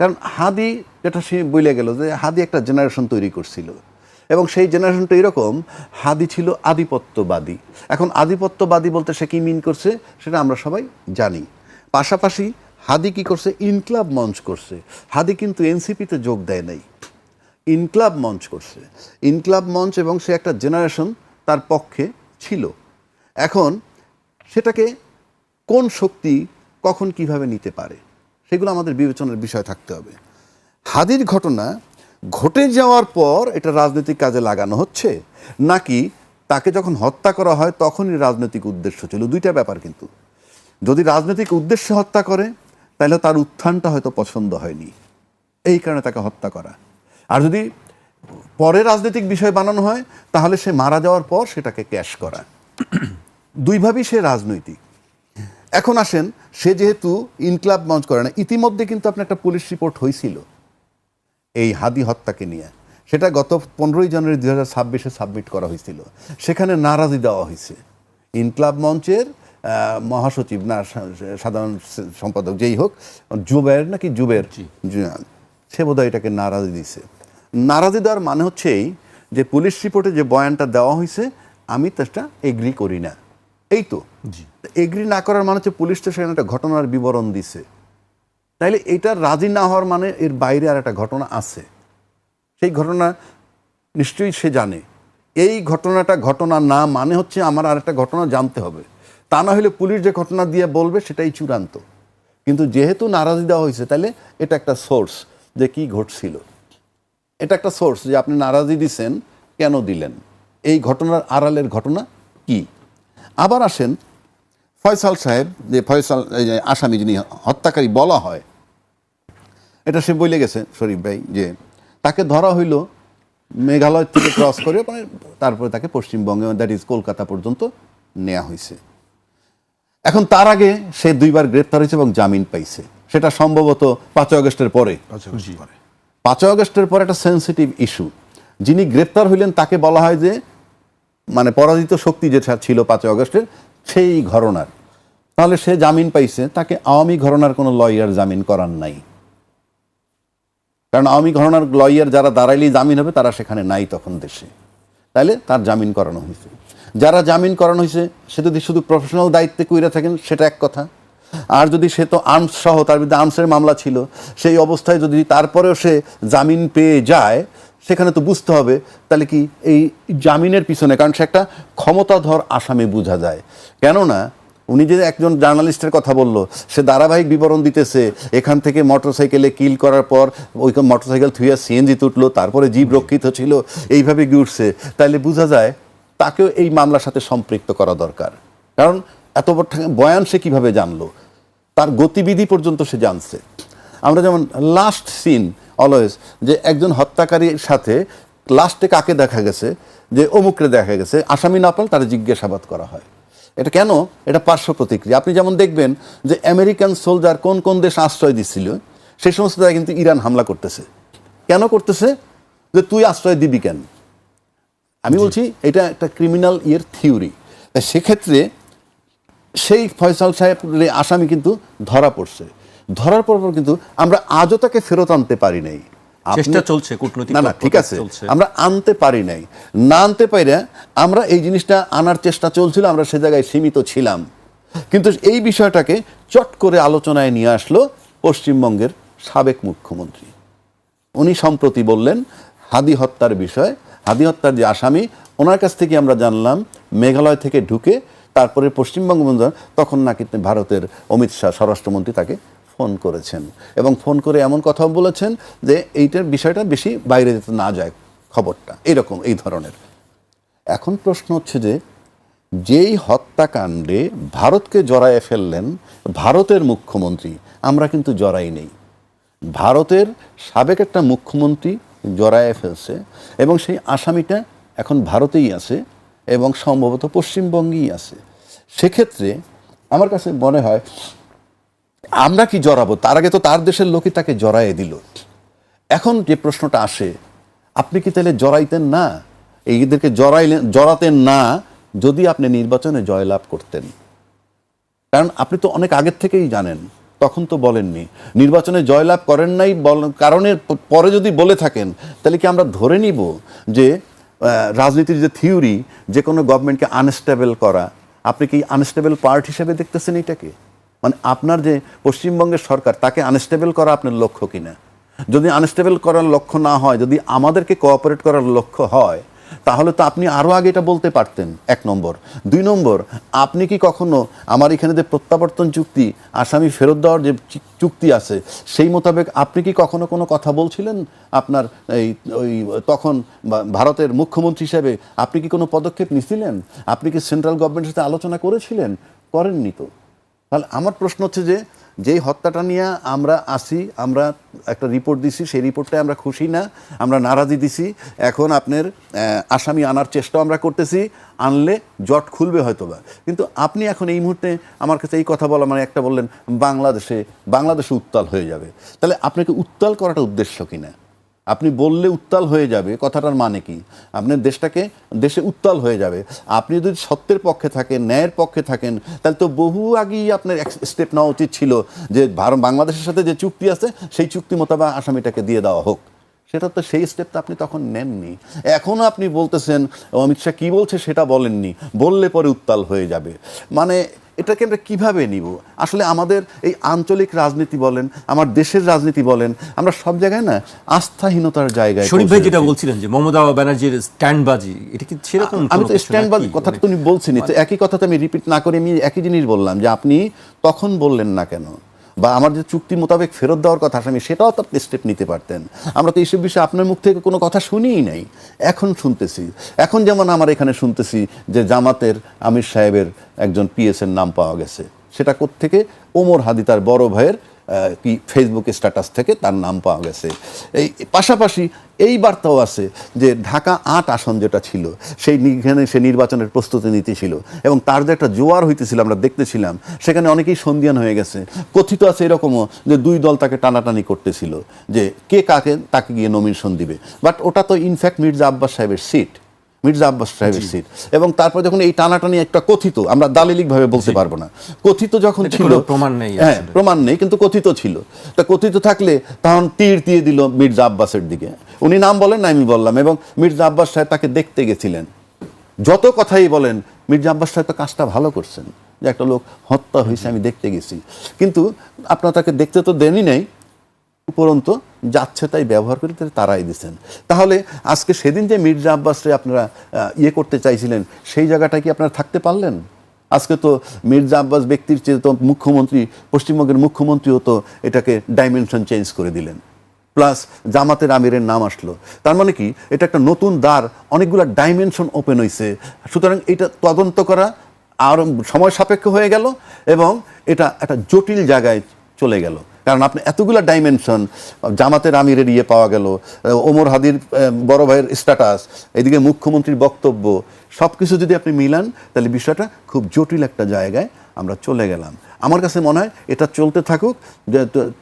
কারণ হাদি, যেটা সে বলে গেল যে হাদি একটা জেনারেশন তৈরি করছিল, এবং সেই জেনারেশনটা এরকম, হাদি ছিল আধিপত্যবাদী। এখন আধিপত্যবাদী বলতে সে কি মিন করছে সেটা আমরা সবাই জানি। পাশাপাশি হাদি কি করছে, ইনকলাব মঞ্চ করছে। হাদি কিন্তু এনসিপিতে যোগ দেয় নাই, ইনকলাব মঞ্চ করছে। ইনকলাব মঞ্চ, এবং সে একটা জেনারেশন তার পক্ষে ছিল। এখন সেটাকে কোন শক্তি কখন কিভাবে নিতে পারে সেগুলো আমাদের বিবেচনার বিষয় থাকতে হবে। হাদির ঘটনা ঘটে যাওয়ার পর এটা রাজনৈতিক কাজে লাগানো হচ্ছে, নাকি তাকে যখন হত্যা করা হয় তখনই রাজনৈতিক উদ্দেশ্য ছিল? দুইটা ব্যাপার কিন্তু। যদি রাজনৈতিক উদ্দেশ্যে হত্যা করে তাহলে তার উত্থানটা হয়তো পছন্দ হয়নি, এই কারণে তাকে হত্যা করা। আর যদি পরে রাজনৈতিক বিষয় বানানো হয় তাহলে সে মারা যাওয়ার পর সেটাকে ক্যাশ করা। দুইভাবেই সে রাজনৈতিক। এখন আসেন, সে যেহেতু ইনকলাব মঞ্চ করে না, ইতিমধ্যে কিন্তু আপনার একটা পুলিশ রিপোর্ট হয়েছিল এই হাদি হত্যাকে নিয়ে। সেটা গত 15ই জানুয়ারি 2026-এ সাবমিট করা হয়েছিল। সেখানে নারাজি দেওয়া হয়েছে। ইনকলাব মঞ্চের মহাসচিব না সাধারণ সম্পাদক যেই হোক, জুবের সে বোধহয় এটাকে নারাজি দিছে। নারাজি দেওয়ার মানে হচ্ছে এই যে পুলিশ রিপোর্টে যে বয়ানটা দেওয়া হয়েছে আমি তাটা এগ্রি করি না, এই তো। এগ্রি না করার মানে হচ্ছে পুলিশ তো সেখানে একটা ঘটনার বিবরণ দিছে, তাইলে এটা রাজি না হওয়ার মানে এর বাইরে আর একটা ঘটনা আছে। সেই ঘটনা নিশ্চয়ই সে জানে। এই ঘটনাটা ঘটনা না মানে হচ্ছে আমার আর একটা ঘটনা জানতে হবে, তা না হলে পুলিশ যে ঘটনা দিয়ে বলবে সেটাই চূড়ান্ত। কিন্তু যেহেতু নারাজি দেওয়া হয়েছে তাহলে এটা একটা সোর্স যে কি ঘটছিল, এটা একটা সোর্স যে আপনি নারাজি দিছেন, কেন দিলেন, এই ঘটনার আড়ালের ঘটনা কি। আবার আসেন ফয়সাল সাহেব, যে ফয়সাল আসামি যিনি হত্যাকারী বলা হয়, এটা সে বলে গেছে শরীফ ভাই যে তাকে ধরা হইল মেঘালয় থেকে ক্রস করে, মানে তারপরে তাকে পশ্চিমবঙ্গে, দ্যাট ইজ কলকাতা পর্যন্ত নেওয়া হয়েছে। এখন তার আগে সে 2বার গ্রেপ্তার হয়েছে এবং জামিন পাইছে। সেটা সম্ভবত 5 আগস্টের পরে। 5 আগস্টের পরে একটা সেন্সিটিভ ইস্যু। যিনি গ্রেপ্তার হইলেন তাকে বলা হয় যে মানে পরাজিত শক্তি যেটা ছিল 5 আগস্টের সেই ঘটনার। তাহলে সে জামিন পাইছে, তাকে আওয়ামী ঘটনার কোনো লয়ার জামিন করার নাই, কারণ আওয়ামী ঘটনার লয়ার যারা দাঁড়াইলেই জামিন হবে তারা সেখানে নাই তখন দেশে। তাইলে তার জামিন করানো হয়েছে। যারা জামিন করানো হয়েছে সে যদি শুধু প্রফেশনাল দায়িত্বে কইরা থাকেন সেটা এক কথা, আর যদি সে তো আর্মস সহ, তার বিরুদ্ধে আর্মসের মামলা ছিল, সেই অবস্থায় যদি তারপরেও সে জামিন পেয়ে যায়, সেখানে তো বুঝতে হবে তাহলে কি এই জামিনের পিছনে, কারণ সে একটা ক্ষমতাধর আসামি বোঝা যায়। কেননা উনি যে একজন জার্নালিস্টের কথা বলল, সে ধারাবাহিক বিবরণ দিতেছে এখান থেকে মোটরসাইকেলে কিল করার পর ওই মোটরসাইকেল থুইয়া সিএনজি তুটলো, তারপরে জীব রক্ষিত ছিল, এইভাবে উঠছে, তাইলে বোঝা যায় তাকেও এই মামলার সাথে সম্পৃক্ত করা দরকার। কারণ এত বড় বয়ান সে কীভাবে জানলো, তার গতিবিধি পর্যন্ত সে জানছে। আমরা যেমন লাস্ট সিন অলওয়েজ যে একজন হত্যাকারীর সাথে লাস্টে কাকে দেখা গেছে, যে অমুকরে দেখা গেছে, আসামি না পারলে তার জিজ্ঞাসাবাদ করা হয়। এটা কেন? এটা পার্শ্ব প্রতিক্রিয়া। আপনি যেমন দেখবেন যে আমেরিকান সোলজার কোন কোন দেশ আশ্রয় দিচ্ছিল, সেই সমস্ত জায়গায় কিন্তু ইরান হামলা করতেছে। কেন করতেছে? যে তুই আশ্রয় দিবি কেন? আমি বলছি এটা একটা ক্রিমিনাল থিওরি। তাই সেক্ষেত্রে সেই ফয়সাল সাহেব আসামি কিন্তু ধরা পড়ছে। ধরার পর কিন্তু আমরা আজও তাকে ফেরত আনতে পারি নাই। চেষ্টা চলছে, কূটনৈতিক না ঠিক আছে, আমরা আনতে পারি নাই। না আনতে পাইরা আমরা এই জিনিসটা আনার চেষ্টা চলছিল, আমরা সে জায়গায় সীমিত ছিলাম। কিন্তু এই বিষয়টাকে চট করে আলোচনায় নিয়ে আসলো পশ্চিমবঙ্গের সাবেক মুখ্যমন্ত্রী। উনি সম্প্রতি বললেন হাদি হত্যার বিষয়, হাদি হত্যার যে আসামি, ওনার কাছ থেকে আমরা জানলাম মেঘালয় থেকে ঢুকে তারপরে পশ্চিমবঙ্গ, তখন নাকি ভারতের অমিত শাহ স্বরাষ্ট্রমন্ত্রী তাকে ফোন করেছেন, এবং ফোন করে এমন কথাও বলেছেন যে এইটার বিষয়টা বেশি বাইরে যেতে না যায় খবরটা, এরকম এই ধরনের। এখন প্রশ্ন হচ্ছে যে যেই হত্যাকাণ্ডে ভারতকে জড়ায়ে ফেললেন ভারতের মুখ্যমন্ত্রী, আমরা কিন্তু জড়াই নেই। ভারতের সাবেক একটা মুখ্যমন্ত্রী জড়ায়ে ফেলছে, এবং সেই আসামিটা এখন ভারতেই আছে এবং সম্ভবত পশ্চিমবঙ্গেই আছে। সেক্ষেত্রে আমার কাছে মনে হয় আমরা কি জড়াবো? তার আগে তো তার দেশের লোকই তাকে জড়ায়ে দিল। এখন যে প্রশ্নটা আসে, আপনি কি তাহলে জড়াইতেন না, এইদেরকে জড়াতেন না যদি আপনি নির্বাচনে জয়লাভ করতেন? কারণ আপনি তো অনেক আগের থেকেই জানেন তখন তো বলেননি। নির্বাচনে জয়লাভ করেন নাই কারণের পরে যদি বলে থাকেন, তাহলে কি আমরা ধরে নিব যে রাজনীতির যে থিওরি, যে কোনো গভর্নমেন্টকে আনস্টেবল করা, আপনি কি আনস্টেবল পার্ট হিসেবে দেখতেছেন এটাকে? মানে আপনার যে পশ্চিমবঙ্গের সরকার, তাকে আনস্টেবল করা আপনার লক্ষ্য কিনা? যদি আনস্টেবল করার লক্ষ্য না হয়, যদি আমাদেরকে কোঅপারেট করার লক্ষ্য হয়, তাহলে তো আপনি আরও আগে এটা বলতে পারতেন। 1 নম্বর। 2 নম্বর, আপনি কি কখনো আমার এখানে যে প্রত্যাবর্তন চুক্তি, আসামি ফেরত দেওয়ার যে চুক্তি আছে, সেই মোতাবেক আপনি কি কখনো কোনো কথা বলছিলেন? আপনার তখন ভারতের মুখ্যমন্ত্রী হিসেবে আপনি কি কোনো পদক্ষেপ নিছিলেন? আপনি কি সেন্ট্রাল গভর্নমেন্টের সাথে আলোচনা করেছিলেন? করেননি তো। তাহলে আমার প্রশ্ন হচ্ছে যে, যেই হত্যাটা নিয়ে আমরা আসি, আমরা একটা রিপোর্ট দিছি, সেই রিপোর্টটায় আমরা খুশি না, আমরা নারাজি দিছি। এখন আপনার আসামি আনার চেষ্টা আমরা করতেছি, আনলে জট খুলবে হয়তোবা। কিন্তু আপনি এখন এই মুহূর্তে আমার কাছে এই কথা বলা মানে একটা বললেন বাংলাদেশে উত্তাল হয়ে যাবে। তাহলে আপনাকে উত্তাল করাটা উদ্দেশ্য কিনা? আপনি বললে উত্তাল হয়ে যাবে, কথাটার মানে কি? আপনার দেশে উত্তাল হয়ে যাবে। আপনি যদি সত্যের পক্ষে থাকেন, ন্যায়ের পক্ষে থাকেন, তাহলে তো বহু আগেই আপনার স্টেপ নেওয়া উচিত ছিল যে বাংলাদেশের সাথে যে চুক্তি আছে, সেই চুক্তি মোতাবেক আসামিটাকে দিয়ে দেওয়া হোক। সেটা তো, সেই স্টেপটা আপনি তখন নেননি। এখনও আপনি বলতেছেন অমিত শাহ কী বলছে সেটা বলেননি, বললে পরে উত্তাল হয়ে যাবে। মানে এটাকে আমরা কীভাবে নিব? আসলে আমাদের এই আঞ্চলিক রাজনীতি বলেন, আমার দেশের রাজনীতি বলেন, আমরা সব জায়গায় না আস্থাহীনতার জায়গায়। শরীফ ভাই যেটা বলছিলেন যে মমতা ব্যানার্জির স্ট্যান্ডবাজি, এটা কি সেরকম? আমি তো স্ট্যান্ডবাজি কথাটা তুমি বলছিনি তো, একই কথা তো আমি রিপিট না করে আমি একই জিনিস বললাম যে আপনি তখন বললেন না কেন? বা আমার যে চুক্তি মোতাবেক ফেরত দেওয়ার কথা আসামি, সেটাও তো আপনি স্টেপ নিতে পারতেন। আমরা তো এইসব বিষয়ে আপনার মুখ থেকে কোনো কথা শুনিই নাই, এখন শুনতেছি। এখন যেমন আমার এখানে শুনতেছি যে জামাতের আমির সাহেবের একজন পিএসের নাম পাওয়া গেছে। সেটা কোত্থেকে? ওমর হাদি তার বড় ভাইয়ের কি ফেসবুক স্ট্যাটাস থেকে তার নাম পাওয়া গেছে। এই পাশাপাশি এই বার্তাও আছে যে ঢাকা 8 আসন যেটা ছিল, সেইখানে সে নির্বাচনের প্রস্তুতি নিতেছিল এবং তার যে একটা জোয়ার হইতেছিল আমরা দেখতেছিলাম, সেখানে অনেকেই সন্দিহান হয়ে গেছে। কথিত আছে এরকমও যে 2 দল তাকে টানাটানি করতেছিল যে কে তাকে গিয়ে নমিনেশন দিবে। বাট ওটা তো ইনফ্যাক্ট মির্জা আব্বাস সাহেবের সিট, এবং তারপর যখন এই টানাটানি একটা কথিত, আমরা দালিলিকভাবে বলতে পারবো না, কথিত যখন ছিল, হ্যাঁ প্রমাণ নেই কিন্তু কথিত ছিল, তা কথিত থাকলে তখন তীর দিয়ে দিল মির্জা আব্বাসের দিকে। উনি নাম বলেন না, আমি বললাম, এবং মির্জা আব্বাস সাহেব তাকে দেখতে গেছিলেন। যত কথাই বলেন, মির্জা আব্বাস সাহেব তো কাজটা ভালো করছেন, যে একটা লোক হত্যা হয়েছে আমি দেখতে গেছি, কিন্তু আপনারা তাকে দেখতে তো দেনই নাই, উপরন্ত যাচ্ছে তাই ব্যবহার করে তারাই দিচ্ছেন। তাহলে আজকে সেদিন যে মির্জা আব্বাসরে আপনারা করতে চাইছিলেন, সেই জায়গাটা কি আপনারা থাকতে পারলেন? আজকে তো মির্জা আব্বাস ব্যক্তির চেয়ে তো মুখ্যমন্ত্রী, পশ্চিমবঙ্গের মুখ্যমন্ত্রীও তো এটাকে ডাইমেনশন চেঞ্জ করে দিলেন, প্লাস জামাতের আমিরের নাম আসলো। তার মানে কি, এটা একটা নতুন দ্বার, অনেকগুলো ডাইমেনশন ওপেন হয়েছে। সুতরাং এটা তদন্ত করা আর সময় সাপেক্ষ হয়ে গেল এবং এটা একটা জটিল জায়গায় চলে গেল। কারণ আপনি এতগুলো ডাইমেনশন, জামাতের আমিরের পাওয়া গেল, ওমর হাদির বড় ভাইয়ের স্ট্যাটাস, এদিকে মুখ্যমন্ত্রীর বক্তব্য, সব কিছু যদি আপনি মিলান, তাহলে বিষয়টা খুব জটিল একটা জায়গায় আমরা চলে গেলাম। আমার কাছে মনে হয় এটা চলতে থাকুক,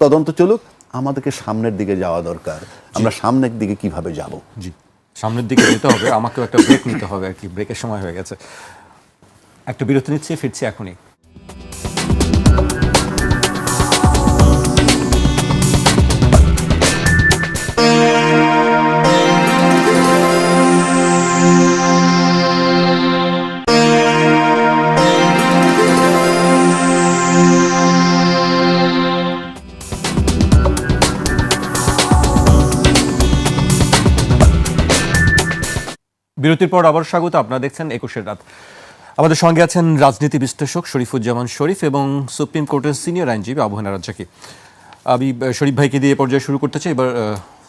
তদন্ত চলুক, আমাদেরকে সামনের দিকে যাওয়া দরকার। আমরা সামনের দিকে কিভাবে যাব? জি, সামনের দিকে যেতে হবে, আমাকেও একটা ব্রেক নিতে হবে আর কি, ব্রেকের সময় হয়ে গেছে। একটা বিরতি নিচ্ছি, ফিরছি এখনই। বিরতির পর আবার স্বাগত, আপনারা দেখছেন 21 রাত। আমাদের সঙ্গে আছেন রাজনীতি বিশ্লেষক শরীফুজ্জামান শরীফ এবং সুপ্রিম কোর্টের সিনিয়র আইনজীবী আবু হেনা রাজ্জাকি। আমি শরীফ ভাইকে দিয়ে পর্যায়ে শুরু করতে চাই। এবার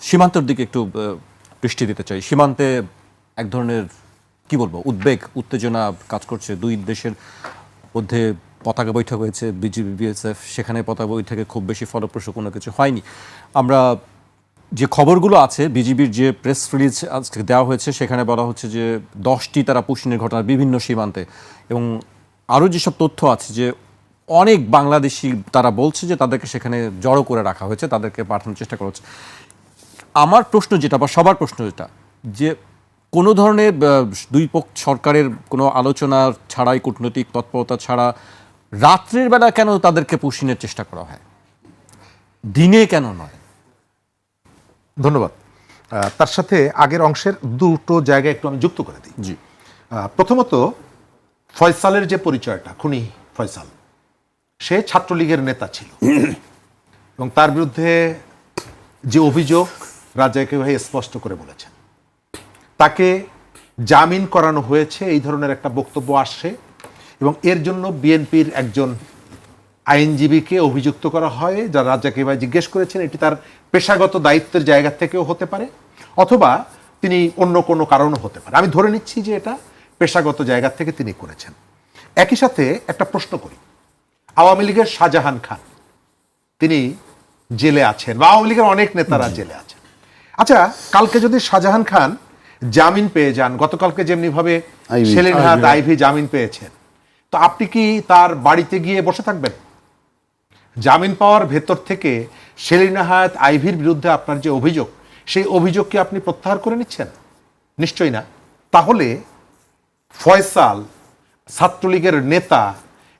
সীমান্তের দিকে একটু দৃষ্টি দিতে চাই। সীমান্তে এক ধরনের কি বলবো উদ্বেগ, উত্তেজনা কাজ করছে। দুই দেশের মধ্যে পতাকা বৈঠক হয়েছে, বিজিবি বিএসএফ, সেখানে পতাকা বৈঠকে খুব বেশি ফলপ্রসূ কোনো কিছু হয়নি। আমরা যে খবরগুলো আছে, বিজিবির যে প্রেস রিলিজ আজকে দেওয়া হয়েছে, সেখানে বলা হচ্ছে যে 10টি তারা পুশিনের ঘটনা বিভিন্ন সীমান্তে, এবং আরও যেসব তথ্য আছে যে অনেক বাংলাদেশি তারা বলছে যে তাদেরকে সেখানে জড়ো করে রাখা হয়েছে, তাদেরকে পাঠানোর চেষ্টা করা হচ্ছে। আমার প্রশ্ন যেটা, বা সবার প্রশ্ন যেটা, যে কোনো ধরনের দুই পক্ষ সরকারের কোনো আলোচনা ছাড়াই, কূটনৈতিক তৎপরতা ছাড়া রাত্রের বেলা কেন তাদেরকে পুশিনের চেষ্টা করা হয়? দিনে কেন নয়? ধন্যবাদ। তার সাথে আগের অংশের দুটো জায়গায় একটু আমি যুক্ত করে দিই। জি। প্রথমত, ফয়সালের যে পরিচয়টা, খুনি ফয়সাল, সে ছাত্রলীগের নেতা ছিল এবং তার বিরুদ্ধে যে অভিযোগ রাজাকে ভাই স্পষ্ট করে বলেছেন, তাকে জামিন করানো হয়েছে, এই ধরনের একটা বক্তব্য আসছে এবং এর জন্য বিএনপির একজন আইনজীবীকে অভিযুক্ত করা হয়, যা রাজাকে ভাই জিজ্ঞেস করেছেন এটি তার পেশাগত দায়িত্বের জায়গা থেকেও হতে পারে অথবা তিনি অন্য কোনো কারণও হতে পারে। আমি ধরে নিচ্ছি যে এটা পেশাগত জায়গা থেকে তিনি করেছেন। একই সাথে একটা প্রশ্ন করি, আওয়ামী লীগের শাহজাহান খান তিনি জেলে আছেন বা আওয়ামী লীগের অনেক নেতারা জেলে আছেন। আচ্ছা, কালকে যদি শাহজাহান খান জামিন পেয়ে যান, গতকালকে যেমনিভাবে সেলিন হায়াত আইভী জামিন পেয়েছেন, তো আপনি কি তার বাড়িতে গিয়ে বসে থাকবেন? জামিন পাওয়ার ভেতর থেকে সেলিনা হায়াত আইভীর বিরুদ্ধে আপনার যে অভিযোগ, সেই অভিযোগ কি আপনি প্রত্যাহার করে নিচ্ছেন? নিশ্চয়ই না। তাহলে ফয়সাল ছাত্রলীগের নেতা,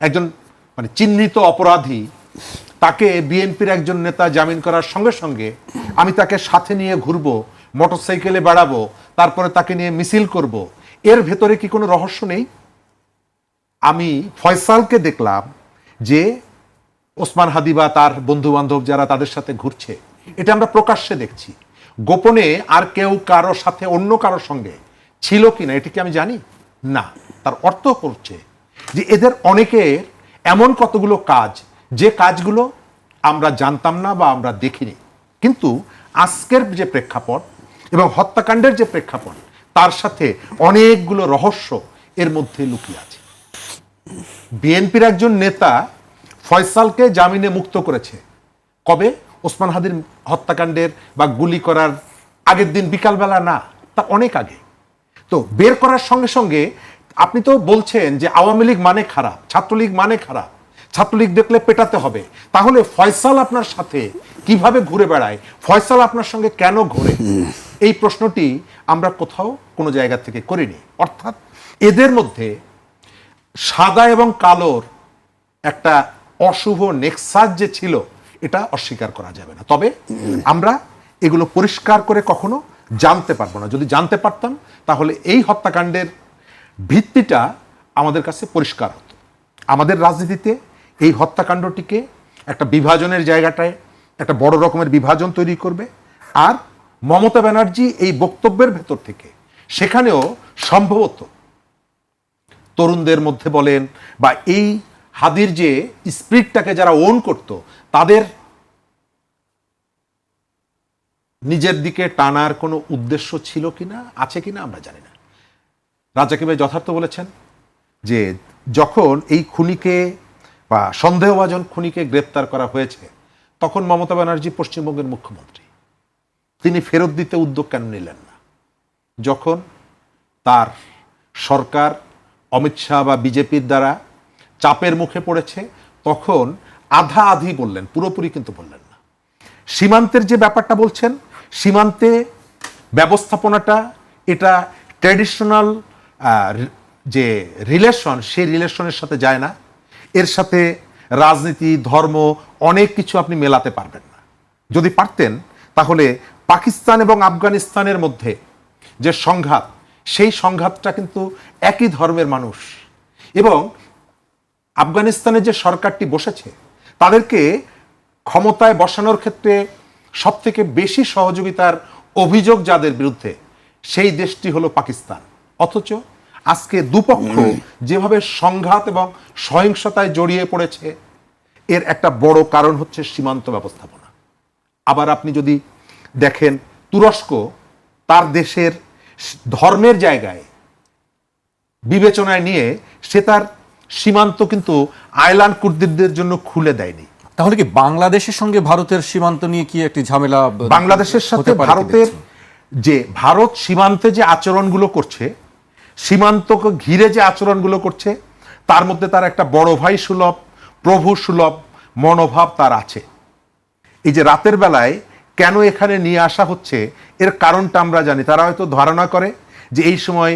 একজন মানে চিহ্নিত অপরাধী, তাকে বিএনপির একজন নেতা জামিন করার সঙ্গে সঙ্গে আমি তাকে সাথে নিয়ে ঘুরবো, মোটরসাইকেলে বেড়াবো, তারপরে তাকে নিয়ে মিছিল করব, এর ভেতরে কি কোনো রহস্য নেই? আমি ফয়সালকে দেখলাম যে ওসমান হাদি বা তার বন্ধু বান্ধব যারা তাদের সাথে ঘুরছে, এটা আমরা প্রকাশ্যে দেখছি। গোপনে আর কেউ কারো সাথে অন্য কারোর সঙ্গে ছিল কিনা এটি কি আমি জানি না। তার অর্থ হচ্ছে যে এদের অনেকের এমন কতগুলো কাজ, যে কাজগুলো আমরা জানতাম না বা আমরা দেখিনি, কিন্তু আজকের যে প্রেক্ষাপট এবং হত্যাকাণ্ডের যে প্রেক্ষাপট, তার সাথে অনেকগুলো রহস্য এর মধ্যে লুকিয়ে আছে। বিএনপির একজন নেতা ফয়সালকে জামিনে মুক্ত করেছে কবে? ওসমান হাদির হত্যাকাণ্ডের বা গুলি করার আগের দিন বিকালবেলা না, তা অনেক আগে। তো বের করার সঙ্গে সঙ্গে আপনি তো বলছেন যে আওয়ামী লীগ মানে খারাপ, ছাত্রলীগ মানে খারাপ, ছাত্রলীগ দেখলে পেটাতে হবে। তাহলে ফয়সাল আপনার সাথে কিভাবে ঘুরে বেড়ায়? ফয়সাল আপনার সঙ্গে কেন ঘুরে? এই প্রশ্নটি আমরা কোথাও কোনো জায়গা থেকে করিনি। অর্থাৎ এদের মধ্যে সাদা এবং কালোর একটা অশুভ নেক্সাস যে ছিল, এটা অস্বীকার করা যাবে না। তবে আমরা এগুলো পরিষ্কার করে কখনো জানতে পারবো না। যদি জানতে পারতাম তাহলে এই হত্যাকাণ্ডের ভিত্তিটা আমাদের কাছে পরিষ্কার হতো। আমাদের রাজনীতিতে এই হত্যাকাণ্ডটিকে একটা বিভাজনের জায়গাটায় একটা বড় রকমের বিভাজন তৈরি করবে। আর মমতা ব্যানার্জি এই বক্তব্যের ভেতর থেকে সেখানেও সম্ভবত তরুণদের মধ্যে বলেন বা এই হাদির যে স্পিরিটটাকে যারা ওন করত, তাদের নিজের দিকে টানার কোনো উদ্দেশ্য ছিল কিনা, আছে কিনা আমরা জানি না। রাজাকে ভাই যথার্থ বলেছেন যে যখন এই খুনিকে বা সন্দেহভাজন খুনিকে গ্রেপ্তার করা হয়েছে, তখন মমতা ব্যানার্জি পশ্চিমবঙ্গের মুখ্যমন্ত্রী, তিনি ফেরত দিতে উদ্যোগ কেন নিলেন না? যখন তার সরকার অমিত শাহ বা বিজেপির দ্বারা চাপের মুখে পড়েছে, তখন আধা আধি বললেন, পুরোপুরি কিন্তু বললেন না। সীমান্তের যে ব্যাপারটা বলছেন, সীমান্তে ব্যবস্থাপনাটা এটা ট্র্যাডিশনাল যে রিলেশন, সেই রিলেশনের সাথে যায় না। এর সাথে রাজনীতি, ধর্ম, অনেক কিছু আপনি মেলাতে পারবেন না। যদি পারতেন তাহলে পাকিস্তান এবং আফগানিস্তানের মধ্যে যে সংঘাত, সেই সংঘাতটা কিন্তু একই ধর্মের মানুষ, এবং আফগানিস্তানের যে সরকারটি বসেছে, তাদেরকে ক্ষমতায় বসানোর ক্ষেত্রে সবথেকে বেশি সহযোগিতার অভিযোগ যাদের বিরুদ্ধে, সেই দেশটি হলো পাকিস্তান। অথচ আজকে দুপক্ষ যেভাবে সংঘাত এবং সহিংসতায় জড়িয়ে পড়েছে, এর একটা বড় কারণ হচ্ছে সীমান্ত ব্যবস্থাপনা। আবার আপনি যদি দেখেন তুরস্ক, তার দেশের ধর্মের জায়গায় বিবেচনায় নিয়ে সে তার সীমান্ত কিন্তু আয়লান কুর্দিদের জন্য খুলে দেয়নি। তাহলে কি বাংলাদেশের সঙ্গে ভারতের সীমান্ত নিয়ে কি একটি ঝামেলা বাংলাদেশের সাথে ভারতের যে ভারত সীমান্তে যে আচরণগুলো করছে, সীমান্তকে ঘিরে যে আচরণগুলো করছে, তার মধ্যে তার একটা বড় ভাই সুলভ, প্রভু সুলভ মনোভাব তার আছে। এই যে রাতের বেলায় কেন এখানে নিয়ে আসা হচ্ছে, এর কারণটা আমরা জানি। তারা হয়তো ধারণা করে যে এই সময়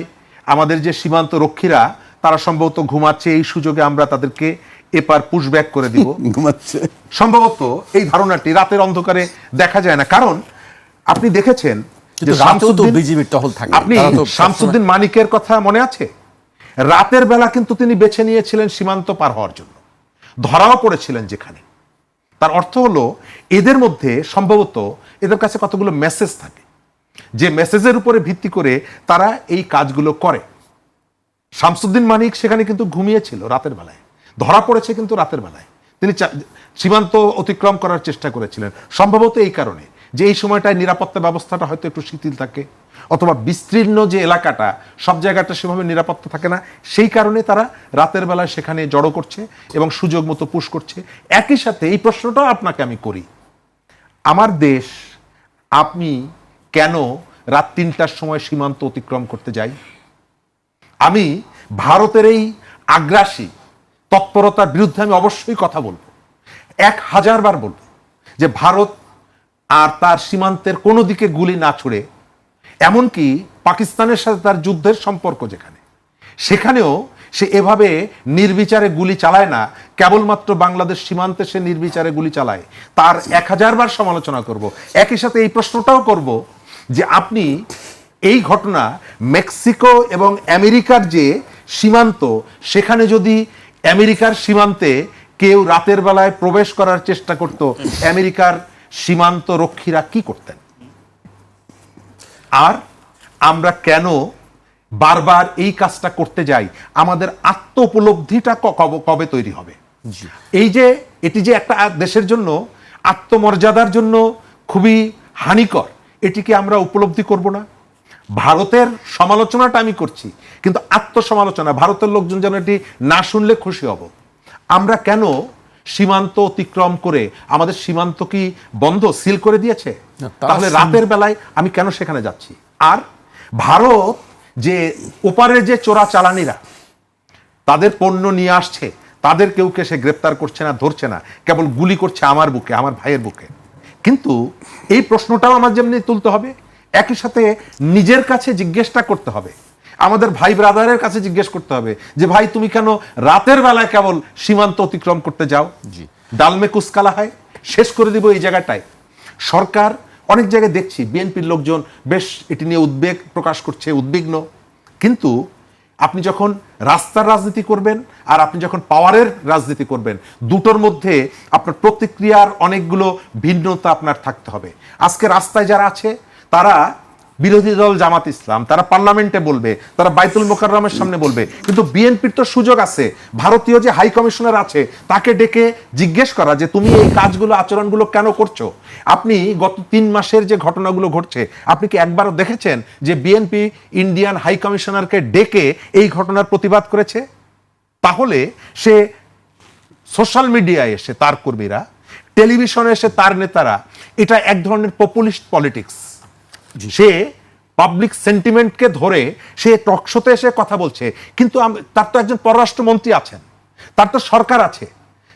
আমাদের যে সীমান্ত রক্ষীরা, তারা সম্ভবত ঘুমাচ্ছে, এই সুযোগে আমরা তাদেরকে এপার পুশব্যাক করে দিব, ঘুমাচ্ছে। সম্ভবত এই ধারণাটি রাতের অন্ধকারে দেখা যায় না। কারণ আপনি দেখেছেন যে কিন্তু রাতেও তো শামসুদ্দিন- বিজিবির টহল থাকে, আপনি তারা তো শামসুদ্দিন মানিকের কথা মনে আছে? রাতের বেলা কিন্তু তিনি বেছে নিয়েছিলেন সীমান্ত পার হওয়ার জন্য, ধরাও পড়েছিলেন যেখানে। তার অর্থ হলো এদের মধ্যে সম্ভবত এদের কাছে কতগুলো মেসেজ থাকে, যে মেসেজের উপরে ভিত্তি করে তারা এই কাজগুলো করে। শামসুদ্দিন মানিক সেখানে কিন্তু ঘুমিয়েছিল রাতের বেলায়, ধরা পড়েছে কিন্তু রাতের বেলায়। তিনি সীমান্ত অতিক্রম করার চেষ্টা করেছিলেন, সম্ভবত এই কারণে যে এই সময়টায় নিরাপত্তা ব্যবস্থাটা হয়তো একটু শিথিল থাকে, অথবা বিস্তীর্ণ যে এলাকাটা সব জায়গাটা সেভাবে নিরাপত্তা থাকে না, সেই কারণে তারা রাতের বেলায় সেখানে জড়ো করছে এবং সুযোগ মতো পুশ করছে। একই সাথে এই প্রশ্নটাও আপনাকে আমি করি, আমার দেশ, আপনি কেন রাত 3টার সময় সীমান্ত অতিক্রম করতে যাই? আমি ভারতের এই আগ্রাসী তৎপরতার বিরুদ্ধে আমি অবশ্যই কথা বলবো, 1000 বার বলবো, যে ভারত আর তার সীমান্তের কোনো দিকে গুলি না ছুড়ে, এমনকি পাকিস্তানের সাথে তার যুদ্ধের সম্পর্ক যেখানে, সেখানেও সে এভাবে নির্বিচারে গুলি চালায় না, কেবলমাত্র বাংলাদেশ সীমান্তে সে নির্বিচারে গুলি চালায়, তার 1000 বার সমালোচনা করব। একই সাথে এই প্রশ্নটাও করব যে আপনি এই ঘটনা মেক্সিকো এবং আমেরিকার যে সীমান্ত, সেখানে যদি আমেরিকার সীমান্তে কেউ রাতের বেলায় প্রবেশ করার চেষ্টা করত, আমেরিকার সীমান্ত রক্ষীরা কি করতেন? আর আমরা কেন বারবার এই কাজটা করতে যাই? আমাদের আত্ম উপলব্ধিটা কবে তৈরি হবে? এই যে এটি যে একটা দেশের জন্য আত্মমর্যাদার জন্য খুবই হানিকর, এটিকে আমরা উপলব্ধি করব না? ভারতের সমালোচনাটা আমি করছি, কিন্তু আত্মসমালোচনা, ভারতের লোকজন যেন এটি না শুনলে খুশি হব। আমরা কেন সীমান্ত অতিক্রম করে, আমাদের সীমান্ত কি বন্ধ, সিল করে দিয়েছে? তাহলে রাতের বেলায় আমি কেন সেখানে যাচ্ছি? আর ভারত যে ওপারের যে চোরা চালানিরা তাদের পণ্য নিয়ে আসছে, তাদের কেউকে সে গ্রেপ্তার করছে না, ধরছে না, কেবল গুলি করছে আমার বুকে, আমার ভাইয়ের বুকে। কিন্তু এই প্রশ্নটাও আমার যেমনি তুলতে হবে, একই সাথে নিজের কাছে জিজ্ঞেসটা করতে হবে, আমাদের ভাই ব্রাদারের কাছে জিজ্ঞেস করতে হবে যে ভাই তুমি কেন রাতের বেলায় কেবল সীমান্ত অতিক্রম করতে যাও? ডালমে কুসকালা হয়, শেষ করে দিব এই জায়গাটায়। সরকার অনেক জায়গায় দেখছি বিএনপির লোকজন বেশ এটি নিয়ে উদ্বেগ প্রকাশ করছে, উদ্বিগ্ন। কিন্তু আপনি যখন রাস্তার রাজনীতি করবেন আর আপনি যখন পাওয়ারের রাজনীতি করবেন, দুটোর মধ্যে আপনার প্রতিক্রিয়ার অনেকগুলো ভিন্নতা আপনার থাকতে হবে। আজকে রাস্তায় যারা আছে তারা বিরোধী দল জামাত ইসলাম, তারা পার্লামেন্টে বলবে, তারা বাইতুল মোকাররমের সামনে বলবে, কিন্তু বিএনপির তো সুযোগ আছে, ভারতীয় যে হাই কমিশনার আছে তাকে ডেকে জিজ্ঞেস করা যে তুমি এই কাজগুলো, আচরণগুলো কেন করছো? আপনি গত 3 মাসের যে ঘটনাগুলো ঘটছে, আপনি কি একবারও দেখেছেন যে বিএনপি ইন্ডিয়ান হাই কমিশনারকে ডেকে এই ঘটনার প্রতিবাদ করেছে? তাহলে সে সোশ্যাল মিডিয়ায় এসে তার কর্মীরা, টেলিভিশনে এসে তার নেতারা, এটা এক ধরনের পপুলিস্ট পলিটিক্স। সে পাবলিক সেন্টিমেন্টকে ধরে সে টকশোতে এসে কথা বলছে, কিন্তু তার তো একজন পররাষ্ট্রমন্ত্রী আছেন, তার তো সরকার আছে,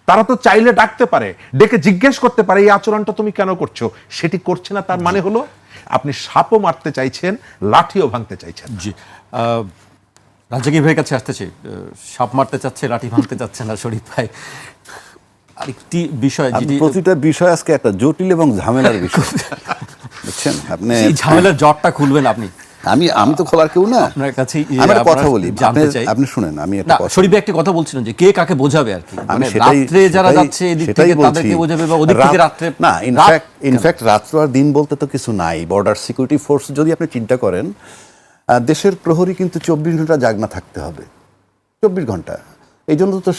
তারা তো চাইলে ডাকতে পারে, ডেকে জিজ্ঞেস করতে পারে এই আচরণটা তুমি কেন করছো। সেটি করছে না, তার মানে হলো আপনি সাপও মারতে চাইছেন, লাঠিও ভাঙতে চাইছেন। জি, রাজ্জাকি ভাইয়ের কাছে আসতেছি। সাপ মারতে চাচ্ছে, লাঠি ভাঙতে চাচ্ছে না শরীফ ভাই। আরেকটি বিষয়, যেটি প্রতিটা বিষয় আজকে একটা জটিল এবং ঝামেলার বিষয়, বুঝছেন আপনি? এই ঝামেলার জটটা খুলবেন আপনি। আমি তো খোলার কেউ না। আপনার কাছে আমি একটা কথা বলি, জানতে চাই। আপনি শুনেন, আমি না, একটা কথা, শরীফ ভাই একটা কথা বলছিলেন যে কে কাকে বোঝাবে আর কি, মানে সেটাই- রাত্রে যারা সেটাই- যাচ্ছে এদিক সেটাই থেকে বলছি। তাদেরকে বোঝাবে, বা ওদিক থেকে রাত্রে না, ইনফ্যাক্ট রাত্র আর দিন বলতে তো কিছু নাই। বর্ডার সিকিউরিটি ফোর্স যদি আপনি চিন্তা করেন, দেশের প্রহরী কিন্তু 24 ঘন্টা জাগনা থাকতে হবে, 24 ঘন্টা। এই জন্য তো